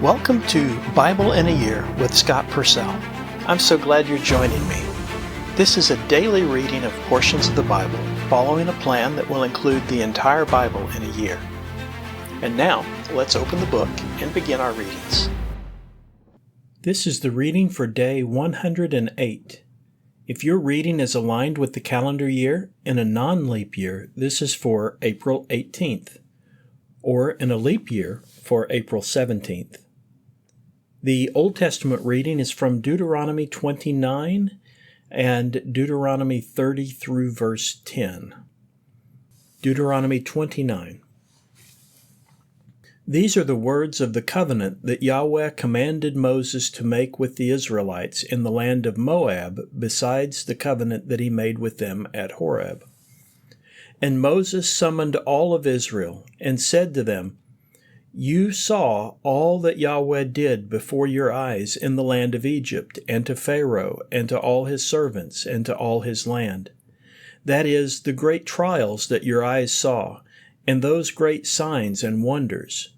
Welcome to Bible in a Year with Scott Purcell. I'm so glad you're joining me. This is a daily reading of portions of the Bible, following a plan that will include the entire Bible in a year. And now, let's open the book and begin our readings. This is the reading for day 108. If your reading is aligned with the calendar year, in a non-leap year, this is for April 18th, or in a leap year for April 17th. The Old Testament reading is from Deuteronomy 29 and Deuteronomy 30 through verse 10. Deuteronomy 29. These are the words of the covenant that Yahweh commanded Moses to make with the Israelites in the land of Moab, besides the covenant that he made with them at Horeb. And Moses summoned all of Israel and said to them, "You saw all that Yahweh did before your eyes in the land of Egypt, and to Pharaoh, and to all his servants, and to all his land. That is, the great trials that your eyes saw, and those great signs and wonders.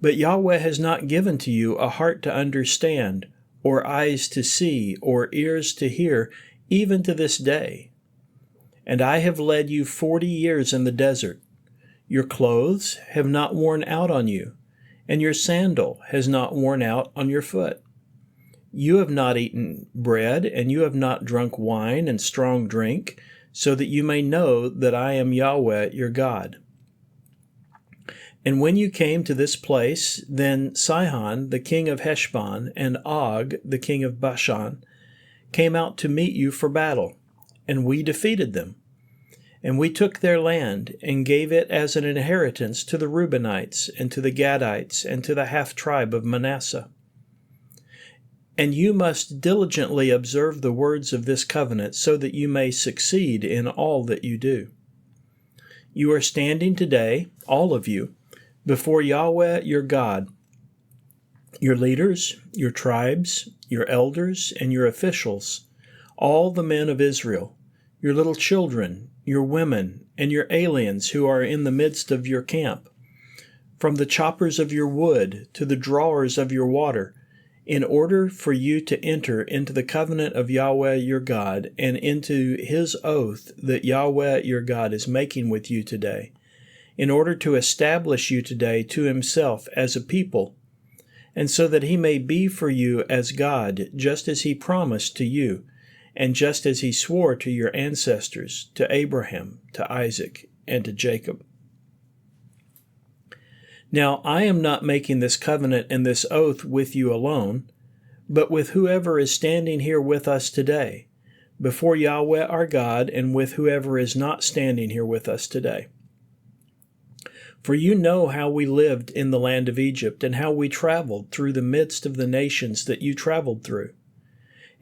But Yahweh has not given to you a heart to understand, or eyes to see, or ears to hear, even to this day. And I have led you 40 years in the desert. Your clothes have not worn out on you, and your sandal has not worn out on your foot. You have not eaten bread, and you have not drunk wine and strong drink, so that you may know that I am Yahweh your God. And when you came to this place, then Sihon, the king of Heshbon, and Og, the king of Bashan, came out to meet you for battle, and we defeated them. And we took their land, and gave it as an inheritance to the Reubenites, and to the Gadites, and to the half-tribe of Manasseh. And you must diligently observe the words of this covenant, so that you may succeed in all that you do. You are standing today, all of you, before Yahweh your God, your leaders, your tribes, your elders, and your officials, all the men of Israel, your little children, your women, and your aliens who are in the midst of your camp, from the choppers of your wood to the drawers of your water, in order for you to enter into the covenant of Yahweh your God and into his oath that Yahweh your God is making with you today, in order to establish you today to himself as a people, and so that he may be for you as God, just as he promised to you, and just as he swore to your ancestors, to Abraham, to Isaac, and to Jacob. Now I am not making this covenant and this oath with you alone, but with whoever is standing here with us today, before Yahweh our God, and with whoever is not standing here with us today. For you know how we lived in the land of Egypt, and how we traveled through the midst of the nations that you traveled through.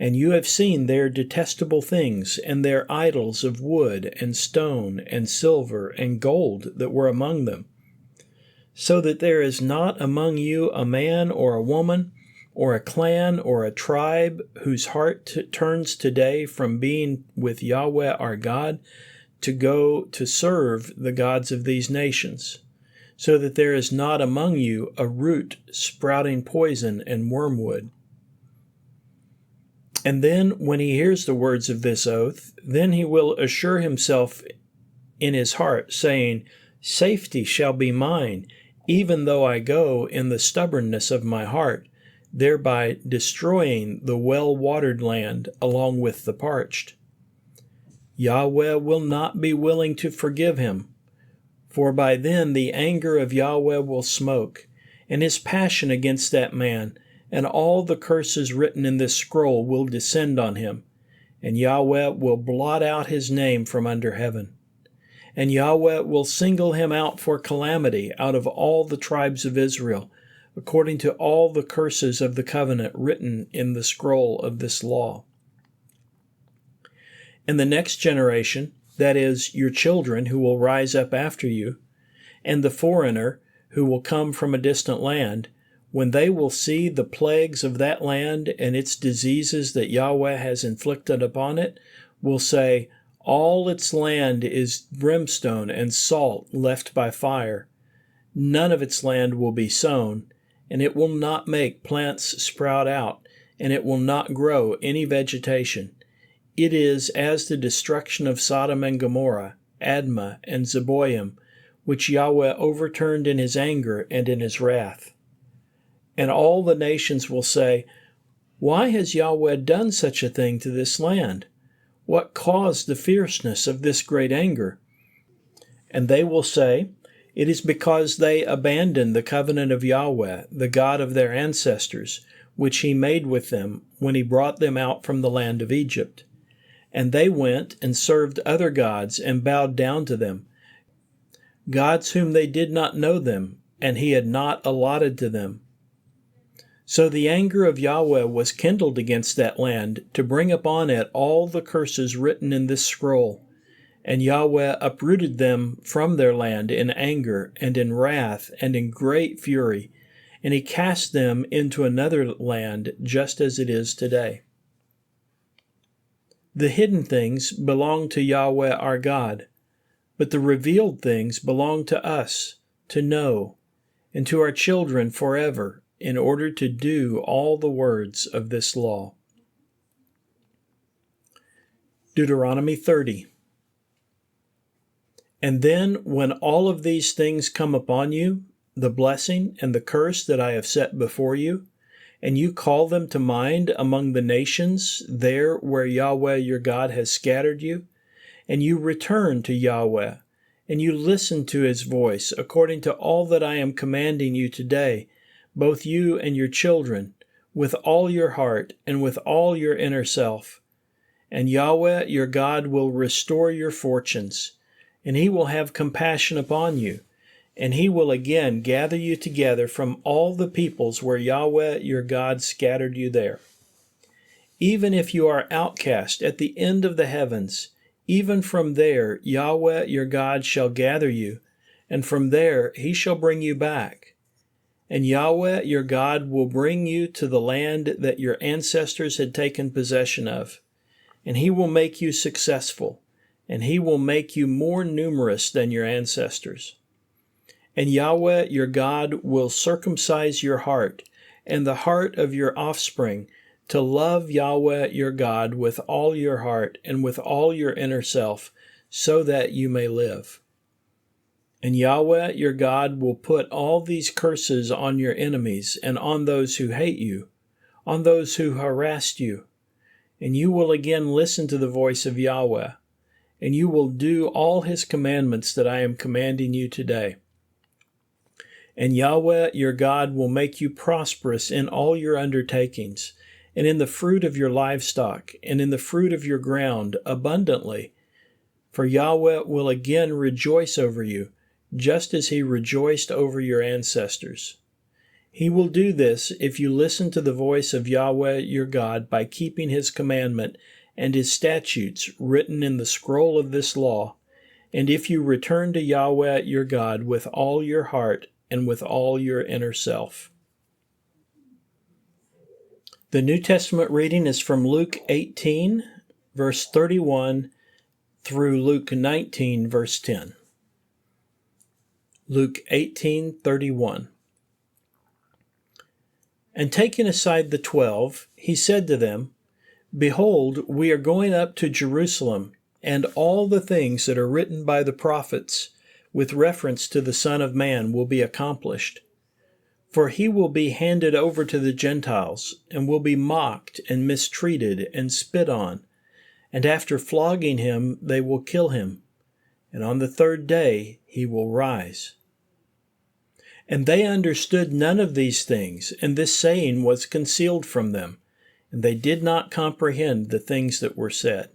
And you have seen their detestable things, and their idols of wood and stone and silver and gold that were among them, so that there is not among you a man or a woman, or a clan or a tribe, whose heart turns today from being with Yahweh our God to go to serve the gods of these nations, so that there is not among you a root sprouting poison and wormwood. And then, when he hears the words of this oath, then he will assure himself in his heart, saying, "Safety shall be mine, even though I go in the stubbornness of my heart, thereby destroying the well-watered land along with the parched." Yahweh will not be willing to forgive him, for by then the anger of Yahweh will smoke, and his passion against that man, and all the curses written in this scroll will descend on him, and Yahweh will blot out his name from under heaven. And Yahweh will single him out for calamity out of all the tribes of Israel, according to all the curses of the covenant written in the scroll of this law. And the next generation, that is, your children who will rise up after you, and the foreigner who will come from a distant land, when they will see the plagues of that land and its diseases that Yahweh has inflicted upon it, will say, "All its land is brimstone and salt left by fire. None of its land will be sown, and it will not make plants sprout out, and it will not grow any vegetation. It is as the destruction of Sodom and Gomorrah, Admah and Zeboim, which Yahweh overturned in his anger and in his wrath. And all the nations will say, Why has Yahweh done such a thing to this land? What caused the fierceness of this great anger? And they will say, It is because they abandoned the covenant of Yahweh, the God of their ancestors, which he made with them when he brought them out from the land of Egypt. And they went and served other gods and bowed down to them, gods whom they did not know them, and he had not allotted to them. So the anger of Yahweh was kindled against that land to bring upon it all the curses written in this scroll. And Yahweh uprooted them from their land in anger and in wrath and in great fury, and he cast them into another land just as it is today. The hidden things belong to Yahweh our God, but the revealed things belong to us to know, and to our children forever, in order to do all the words of this law. Deuteronomy 30. And then, when all of these things come upon you, the blessing and the curse that I have set before you, and you call them to mind among the nations there where Yahweh your God has scattered you, and you return to Yahweh, and you listen to his voice according to all that I am commanding you today, both you and your children, with all your heart and with all your inner self. And Yahweh your God will restore your fortunes, and he will have compassion upon you, and he will again gather you together from all the peoples where Yahweh your God scattered you there. Even if you are outcast at the end of the heavens, even from there Yahweh your God shall gather you, and from there he shall bring you back. And Yahweh your God will bring you to the land that your ancestors had taken possession of, and he will make you successful, and he will make you more numerous than your ancestors. And Yahweh your God will circumcise your heart and the heart of your offspring to love Yahweh your God with all your heart and with all your inner self, so that you may live. And Yahweh your God will put all these curses on your enemies and on those who hate you, on those who harassed you. And you will again listen to the voice of Yahweh, and you will do all his commandments that I am commanding you today. And Yahweh your God will make you prosperous in all your undertakings, and in the fruit of your livestock, and in the fruit of your ground abundantly. For Yahweh will again rejoice over you, just as he rejoiced over your ancestors. He will do this if you listen to the voice of Yahweh your God by keeping his commandment and his statutes written in the scroll of this law, and if you return to Yahweh your God with all your heart and with all your inner self. The New Testament reading is from Luke 18, verse 31, through Luke 19, verse 10. Luke 18:31. And taking aside the 12, he said to them, Behold, we are going up to Jerusalem, and all the things that are written by the prophets with reference to the Son of Man will be accomplished. For he will be handed over to the Gentiles, and will be mocked and mistreated and spit on, and after flogging him they will kill him, and on the third day he will rise. And they understood none of these things, and this saying was concealed from them, and they did not comprehend the things that were said.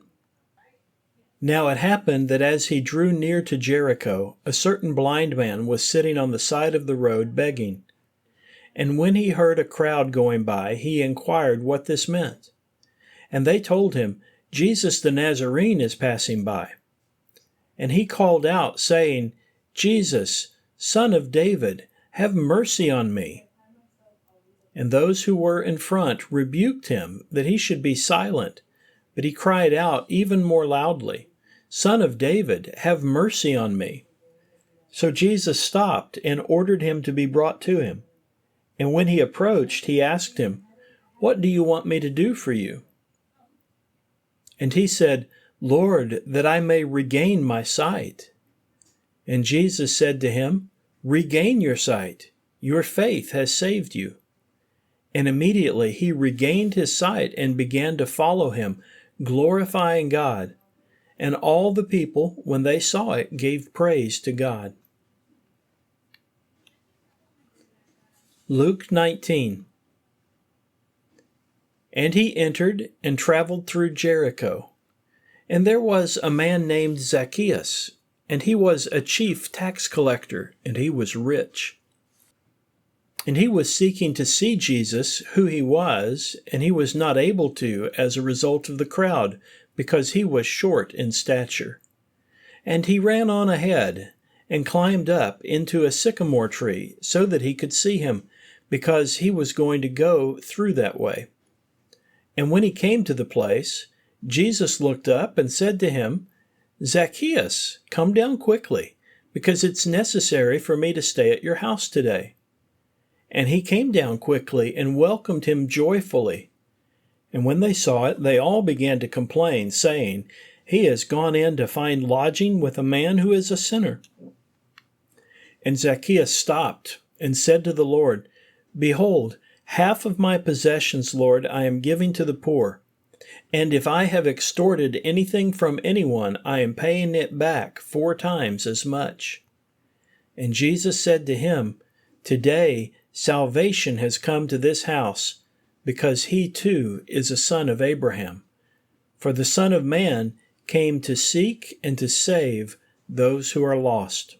Now it happened that as he drew near to Jericho, a certain blind man was sitting on the side of the road begging. And when he heard a crowd going by, he inquired what this meant. And they told him, Jesus the Nazarene is passing by. And he called out, saying, Jesus, Son of David, have mercy on me. And those who were in front rebuked him that he should be silent. But he cried out even more loudly, Son of David, have mercy on me. So Jesus stopped and ordered him to be brought to him. And when he approached, he asked him, "What do you want me to do for you?" And he said, "Lord, that I may regain my sight." And Jesus said to him, "Regain your sight. Your faith has saved you." And immediately he regained his sight and began to follow him, glorifying God. And all the people, when they saw it, gave praise to God. Luke 19. And he entered and traveled through Jericho. And there was a man named Zacchaeus, and he was a chief tax collector, and he was rich. And he was seeking to see Jesus, who he was, and he was not able to as a result of the crowd, because he was short in stature. And he ran on ahead and climbed up into a sycamore tree so that he could see him, because he was going to go through that way. And when he came to the place, Jesus looked up and said to him, "Zacchaeus, come down quickly, because it's necessary for me to stay at your house today." And he came down quickly and welcomed him joyfully. And when they saw it, they all began to complain, saying, "He has gone in to find lodging with a man who is a sinner." And Zacchaeus stopped and said to the Lord, "Behold, half of my possessions, Lord, I am giving to the poor. And if I have extorted anything from anyone, I am paying it back 4 times as much." And Jesus said to him, "Today salvation has come to this house, because he too is a son of Abraham. For the Son of Man came to seek and to save those who are lost."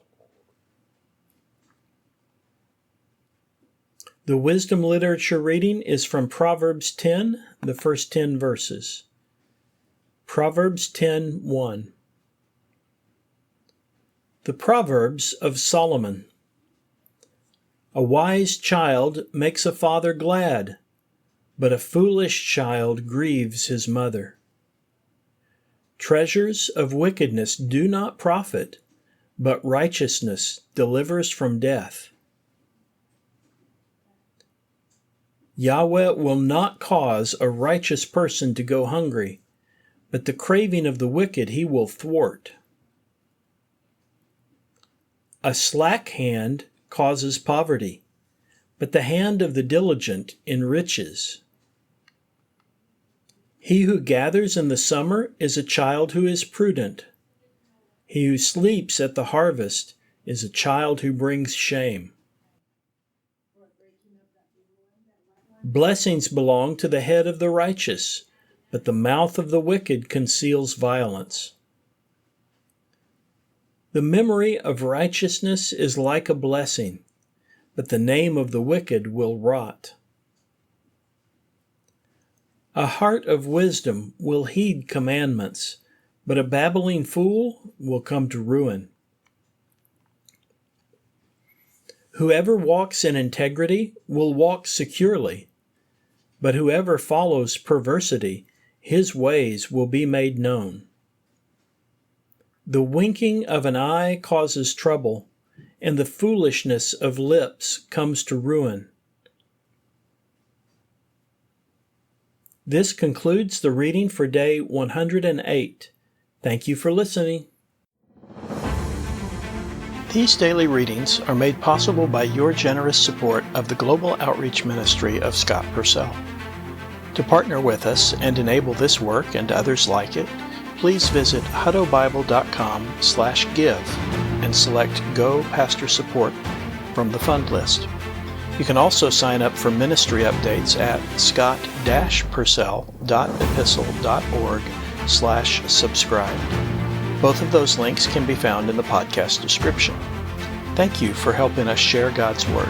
The wisdom literature reading is from Proverbs 10, the first 10 verses. Proverbs 10:1. The Proverbs of Solomon. A wise child makes a father glad, but a foolish child grieves his mother. Treasures of wickedness do not profit, but righteousness delivers from death. Yahweh will not cause a righteous person to go hungry, but the craving of the wicked he will thwart. A slack hand causes poverty, but the hand of the diligent enriches. He who gathers in the summer is a child who is prudent. He who sleeps at the harvest is a child who brings shame. Blessings belong to the head of the righteous, but the mouth of the wicked conceals violence. The memory of righteousness is like a blessing, but the name of the wicked will rot. A heart of wisdom will heed commandments, but a babbling fool will come to ruin. Whoever walks in integrity will walk securely, but whoever follows perversity, his ways will be made known. The winking of an eye causes trouble, and the foolishness of lips comes to ruin. This concludes the reading for day 108. Thank you for listening. These daily readings are made possible by your generous support of the Global Outreach Ministry of Scott Purcell. To partner with us and enable this work and others like it, please visit huttobible.com/give and select Go Pastor Support from the fund list. You can also sign up for ministry updates at scott-purcell.epistle.org/subscribe. Both of those links can be found in the podcast description. Thank you for helping us share God's Word.